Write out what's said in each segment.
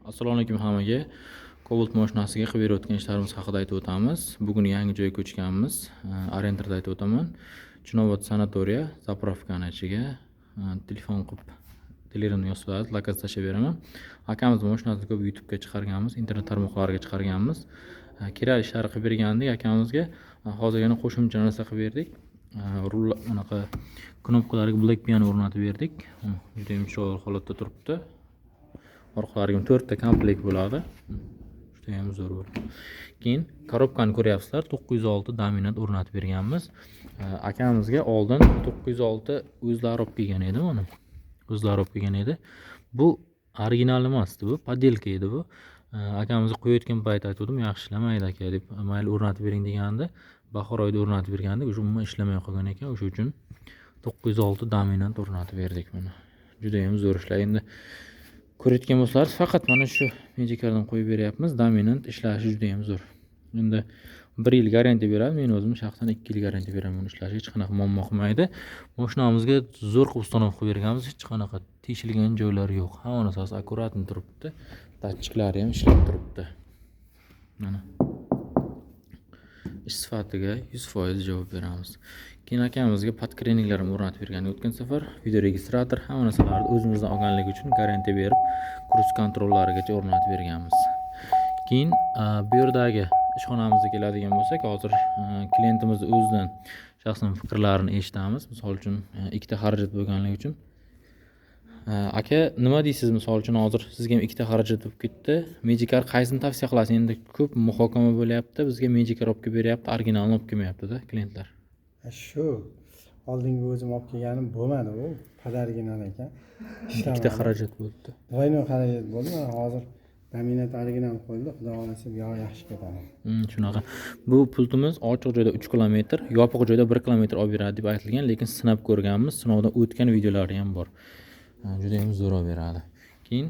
Assalomu alaykum hammaga. Cobalt mashinasiga qilib berayotgan ishlarimiz haqida aytib o'tamiz. Bugun yangi joyga ko'chganmiz. Arenderda aytib o'taman. Chinobod sanatoriya, zapravkani ichiga telefon qilib telegramga yozib oladi, lokasiya tashlab beraman. Akamiz mashinasini ko'p YouTube'ga chiqarganmiz, internet tarmoqlariga chiqarganmiz. Kerak ishlar qilib bergandik akamizga. Hozir yana qo'shimcha narsa qilib berdik. Rul anaqa knopkalarga black piano o'rnatib berdik. Juda ham chiroyli holatda turibdi. Orqalariga 4 ta komplekt bo'ladi. Juda ham zo'r bo'ldi. Keyin korobkani ko'ryapsizlar, 906 dominant o'rnatib berganmiz. Akamizga oldin 906 o'zlari olib kelgan edi mana. O'zlari olib kelgan edi. Bu original emasdi, bu podelka edi bu. Akamizga qo'yayotgan payt aytdim, yaxshi ishlamaydi aka deb, mayli o'rnatib bering deganda, bahor oyida o'rnatib bergandik, o'sha umuman ishlamay qolgan ekan. O'sha uchun 906 dominant o'rnatib berdik buni. Juda ham zo'r ishlar. Endi ko'rayotgan bo'lsangiz, faqat mana shu Magikardan qo'yib beryapmiz. Dominant ishlashi juda ham zo'r. Endi 1 yil garantiya beradi. Men o'zim shaxsan 2 yil garantiya beraman uni ishlashiga, hech qanaqa muammo qilmaydi. Mashinamizga zo'r qilib ustanov qilib berganmiz, hech qanaqa teshilgan joylari yo'q. Hamma narsasi akkuratni turibdi. Datchiklari ham ishlab turibdi. Mana ish sifatiga 100% javob beramiz. Keyin akamizga podkreninglar ham o'rnatib bergan o'tgan safar. Video registrator, hamma narsalarni o'zimizdan olganligi uchun garantiya berib, kruz kontrollarigacha o'rnatib berganmiz. Keyin bu yerdagi ishxonamizga keladigan bo'lsak, hozir klientimiz o'zidan shaxsan fikrlarini eshitamiz. Misol uchun ikkita xarajat bo'lganligi uchun aka, nima deysiz? Misol uchun hozir sizga ham ikkita xarajat bo'lib ketdi. Magicar qaysini tavsiya qilasiz? Endi ko'p muhokama bo'lyapti. Bizga Magicar olib kelib beryapti, originalni olib kelmayapti-da klientlar. Shu oldingi o'zim olib kelganim bo'lmadi, u padarginal ekan. Ikkita xarajat bo'ldi. Doino xarajat bo'ldi. Hozir dominant original qo'yildi. Xudo xolasa yaxshi ketadi. Shunaqa. Bu pultimiz ochiq joyda 3 kilometr, yopiq joyda 1 kilometr olib beradi deb aytilgan, lekin sinab ko'rganmiz. Sinovdan o'tgan videolari ham bor. Juda ham zo'r olib beradi. Keyin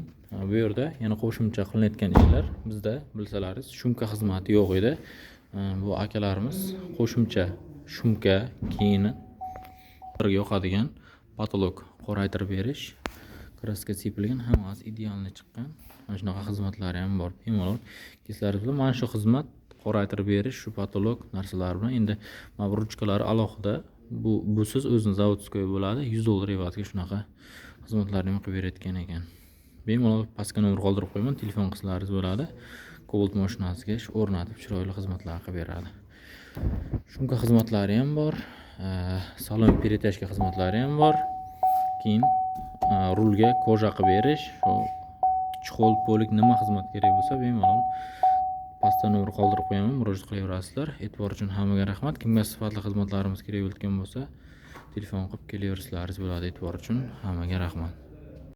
bu yerda yana qo'shimcha qilinayotgan ishlar bizda bilsalaringiz, shumka xizmati yo'q edi. Bu akalarimiz qo'shimcha shumka, keyin birga yoqadigan patolog qoraytirib berish, kraska sepilgan, hammasi idealni chiqqan. Mana shunaqa xizmatlari ham bor. Bemalol keslaringiz bilan mana shu xizmat qoraytirib berish, shu patolog narsalar bilan. Endi mana bu ruchkalari alohida, bu siz o'zingiz zavodskoy bo'ladi. $100 evaziga shunaqa xizmatlarni ham qilib berayotgan ekan. Bemalol pastga nomer qoldirib qo'yaman, telefon qilsalaringiz bo'ladi. Cobalt mashinasiga o'rnatib chiroyli xizmatlar qilib beradi. Shumka xizmatlari ham bor, salon peretashka xizmatlari ham bor. Keyin rulga koja qilib berish, shu chexol, polik nima xizmat kerak bo'lsa bemalol pastda nomer qoldirib qo'yaman, murojaat qilaverasizlar. E'tibor uchun hammaga rahmat. Kimga sifatli xizmatlarimiz kerak bo'lgan bo'lsa, telefon qilib kelaverasizlar bo'ladi. E'tibor uchun hammaga rahmat.